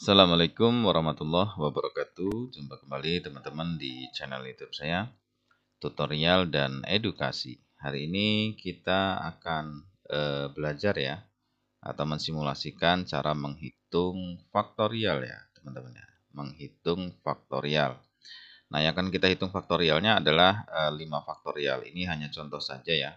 Assalamualaikum warahmatullahi wabarakatuh. Jumpa kembali teman-teman di channel YouTube saya, tutorial dan edukasi. Hari ini kita akan belajar ya, atau mensimulasikan cara menghitung faktorial ya, teman-teman ya. Menghitung faktorial. Nah, yang akan kita hitung faktorialnya adalah 5 faktorial. Ini hanya contoh saja ya.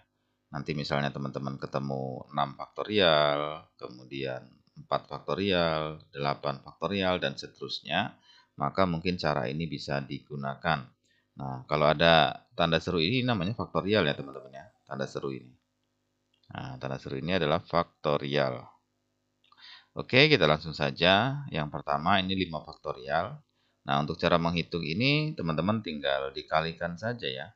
Nanti misalnya teman-teman ketemu 6 faktorial, kemudian 4 faktorial, 8 faktorial, dan seterusnya, maka mungkin cara ini bisa digunakan. Nah, kalau ada tanda seru ini namanya faktorial ya teman-teman ya, tanda seru ini. Nah, tanda seru ini adalah faktorial. Oke, kita langsung saja. Yang pertama ini 5 faktorial. Nah, untuk cara menghitung ini teman-teman tinggal dikalikan saja ya.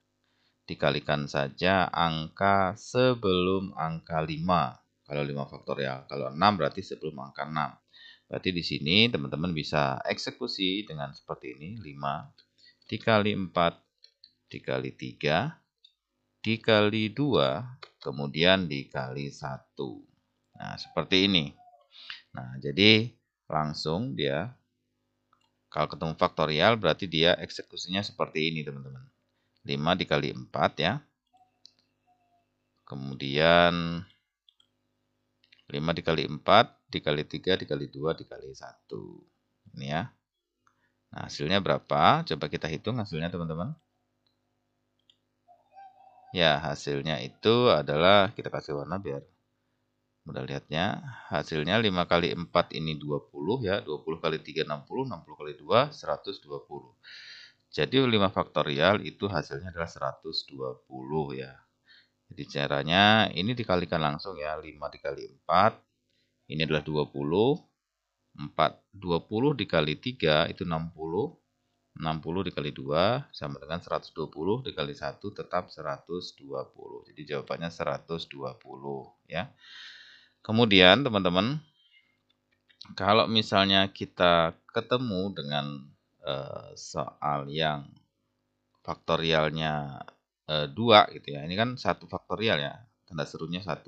Dikalikan saja angka sebelum angka 5. Kalau 5 faktorial. Kalau 6 berarti sebelum angka 6. Berarti di sini teman-teman bisa eksekusi dengan seperti ini. 5 dikali 4 dikali 3 dikali 2 kemudian dikali 1. Nah, seperti ini. Nah, jadi langsung dia kalau ketemu faktorial berarti dia eksekusinya seperti ini teman-teman. 5 dikali 4 ya. Kemudian 5 dikali 4, dikali 3, dikali 2, dikali 1. Ini ya. Nah, hasilnya berapa? Coba kita hitung hasilnya teman-teman. Ya, hasilnya itu adalah, kita kasih warna biar mudah lihatnya. Hasilnya 5 kali 4 ini 20 ya. 20 kali 3, 60. 60 kali 2, 120. Jadi 5 faktorial itu hasilnya adalah 120 ya. Jadi caranya ini dikalikan langsung ya. 5 dikali 4. Ini adalah 20. 20 dikali 3 itu 60. 60 dikali 2 sama dengan 120 dikali 1 tetap 120. Jadi jawabannya 120 ya. Kemudian teman-teman, kalau misalnya kita ketemu dengan soal yang faktorialnya 2 gitu ya. Ini kan 1 faktorial ya. Tanda serunya 1.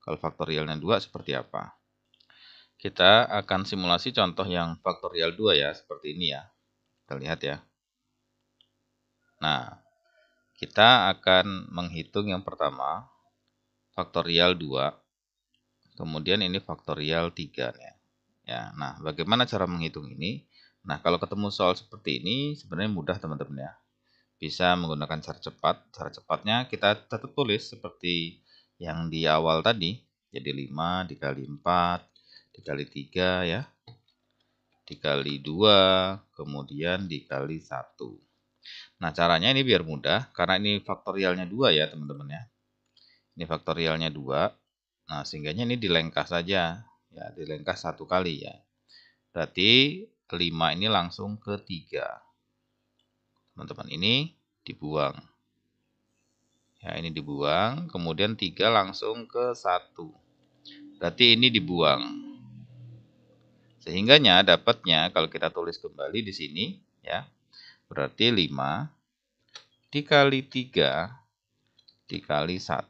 Kalau faktorialnya 2 seperti apa? Kita akan simulasi contoh yang faktorial 2 ya, seperti ini ya. Kita lihat ya. Nah, kita akan menghitung yang pertama, faktorial 2. Kemudian ini faktorial 3 ya. Ya, nah, bagaimana cara menghitung ini? Nah, kalau ketemu soal seperti ini, sebenarnya mudah teman-teman ya. Bisa menggunakan cara cepat. Cara cepatnya kita tetap tulis seperti yang di awal tadi. Jadi 5 dikali 4, dikali 3 ya. Dikali 2, kemudian dikali 1. Nah, caranya ini biar mudah, karena ini faktorialnya 2 ya, teman-teman ya. Ini faktorialnya 2. Nah, sehingganya ini dilengkas saja. Ya, dilengkas 1 kali ya. Berarti 5 ini langsung ke 3. Teman-teman, ini dibuang. Ya, ini dibuang, kemudian 3 langsung ke 1. Berarti ini dibuang. Sehingganya dapatnya kalau kita tulis kembali di sini ya. Berarti 5 dikali 3 dikali 1.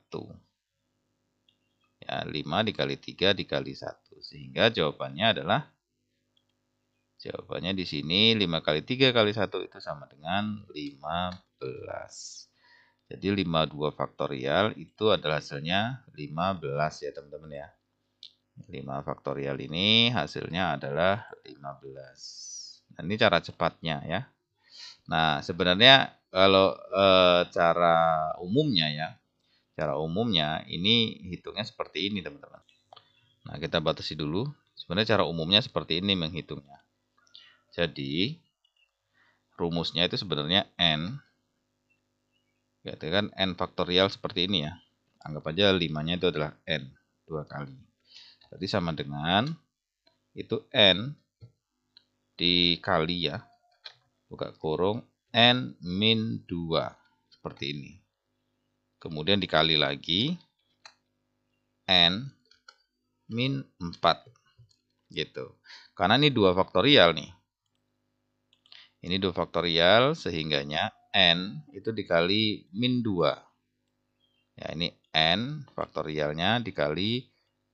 Ya, 5 dikali 3 dikali 1. Sehingga jawabannya adalah, jawabannya di sini 5 kali 3 kali 1 itu sama dengan 15. Jadi 52 faktorial itu adalah hasilnya 15 ya teman-teman ya. 5 faktorial ini hasilnya adalah 15. Nah, ini cara cepatnya ya. Nah, sebenarnya kalau cara umumnya ya, cara umumnya ini hitungnya seperti ini teman-teman. Nah, kita batasi dulu. Sebenarnya cara umumnya seperti ini menghitungnya. Jadi, rumusnya itu sebenarnya N. Ya, itu kan N faktorial seperti ini ya. Anggap aja 5-nya itu adalah N. 2 kali. Berarti sama dengan itu N dikali ya. Buka kurung N min 2. Seperti ini. Kemudian dikali lagi N min 4. Gitu. Karena ini 2 faktorial nih. Ini 2 faktorial sehingganya N itu dikali min 2. Ya, ini N faktorialnya dikali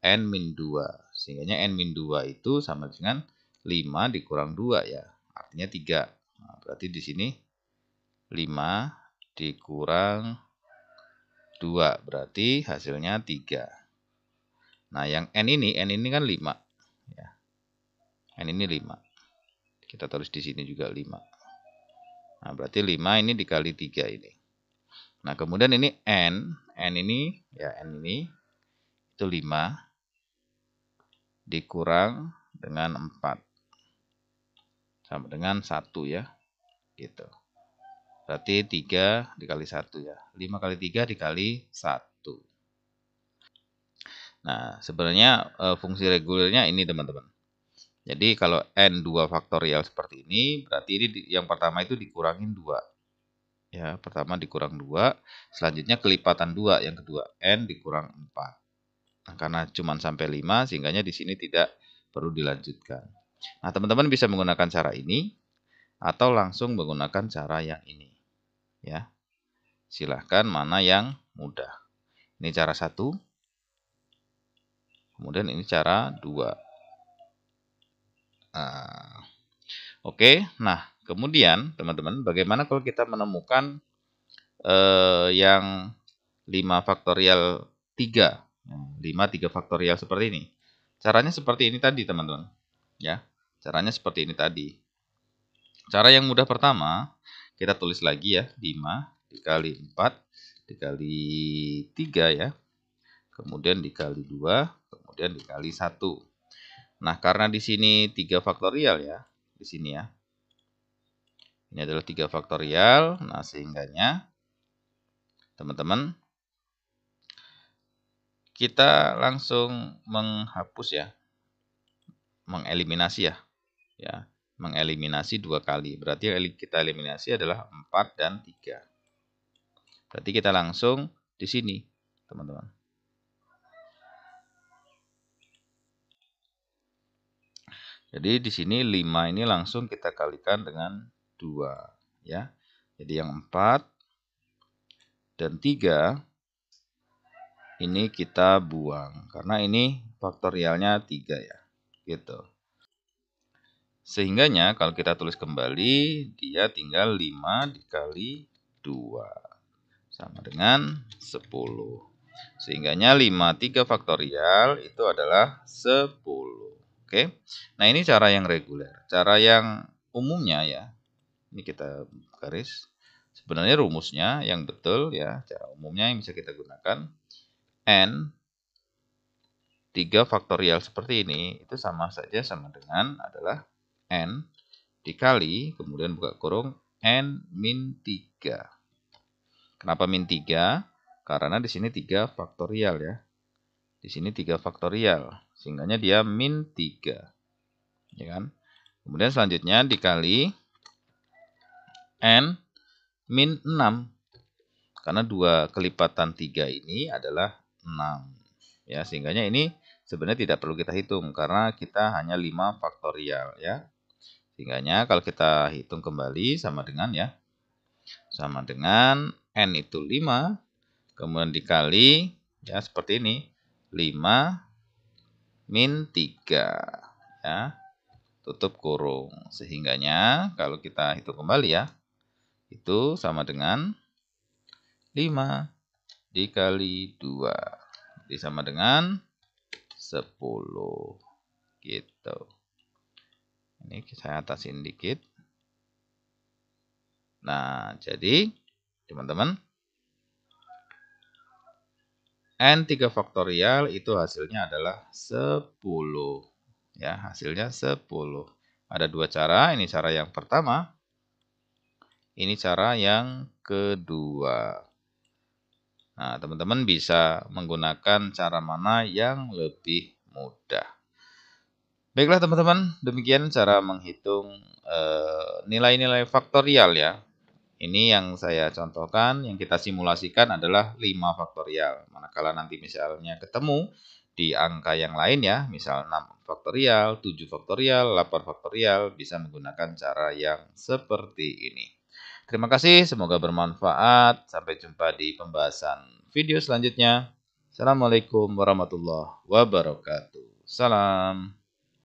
N min 2. Sehingganya N min 2 itu sama dengan 5 dikurang 2 ya. Artinya 3. Nah, berarti di sini 5 dikurang 2. Berarti hasilnya 3. Nah, yang N ini kan 5. Ya. N ini 5. Kita tulis di sini juga 5. Nah, berarti 5 ini dikali 3 ini. Nah, kemudian ini N ini itu 5 dikurang dengan 4. Sama dengan 1 ya. Gitu. Berarti 3 dikali 1 ya. 5 kali 3 dikali 1. Nah, sebenarnya fungsi regulernya ini teman-teman. Jadi kalau N 2 faktorial seperti ini, berarti ini yang pertama itu dikurangin 2. Ya, pertama dikurang 2, selanjutnya kelipatan 2, yang kedua N dikurang 4. Nah, karena cuma sampai 5, sehingganya di sini tidak perlu dilanjutkan. Nah, teman-teman bisa menggunakan cara ini, atau langsung menggunakan cara yang ini. Ya, silahkan mana yang mudah. Ini cara 1, kemudian ini cara 2. Oke, nah kemudian teman-teman, bagaimana kalau kita menemukan yang 5 faktorial 3? 5 3 faktorial seperti ini. Caranya seperti ini tadi teman-teman. Ya, caranya seperti ini tadi. Cara yang mudah pertama, kita tulis lagi ya, 5 dikali 4 dikali 3 ya. Kemudian dikali 2, kemudian dikali 1. Nah, karena di sini 3 faktorial ya, di sini ya. Ini adalah 3 faktorial, nah sehingganya teman-teman kita langsung menghapus ya, mengeliminasi ya. Ya, mengeliminasi 2 kali. Berarti yang kita eliminasi adalah 4 dan 3. Berarti kita langsung di sini, teman-teman. Jadi di sini 5 ini langsung kita kalikan dengan 2 ya. Jadi yang 4 dan 3 ini kita buang karena ini faktorialnya 3 ya. Gitu. Sehingganya kalau kita tulis kembali, dia tinggal 5 dikali 2 sama dengan 10. Sehingganya 5 3 faktorial itu adalah 10. Oke. Nah, ini cara yang reguler. Cara yang umumnya ya. Ini kita garis. Sebenarnya rumusnya yang betul ya, cara umumnya yang bisa kita gunakan N 3 faktorial seperti ini itu sama saja sama dengan adalah N dikali, kemudian buka kurung, N min 3. Kenapa min 3? Karena di sini 3 faktorial ya. Di sini 3 faktorial. Sehingganya dia min 3. Ya kan? Kemudian selanjutnya dikali N min 6. Karena 2 kelipatan 3 ini adalah 6. Ya, sehingganya ini sebenarnya tidak perlu kita hitung karena kita hanya 5 faktorial ya. Sehingganya kalau kita hitung kembali sama dengan ya. Sama dengan N itu 5, kemudian dikali ya seperti ini. 5 min 3 ya. Tutup kurung. Sehingganya kalau kita hitung kembali ya, itu sama dengan 5 dikali 2. Jadi sama dengan 10. Gitu. Ini saya atasin dikit. Nah, jadi teman-teman, N3 faktorial itu hasilnya adalah 10. Ya, hasilnya 10. Ada 2 cara, ini cara yang pertama. Ini cara yang kedua. Nah, teman-teman bisa menggunakan cara mana yang lebih mudah. Baiklah teman-teman, demikian cara menghitung nilai-nilai faktorial ya. Ini yang saya contohkan, yang kita simulasikan adalah 5 faktorial. Manakala nanti misalnya ketemu di angka yang lain ya, misal 6 faktorial, 7 faktorial, 8 faktorial, bisa menggunakan cara yang seperti ini. Terima kasih, semoga bermanfaat. Sampai jumpa di pembahasan video selanjutnya. Assalamualaikum warahmatullahi wabarakatuh. Salam.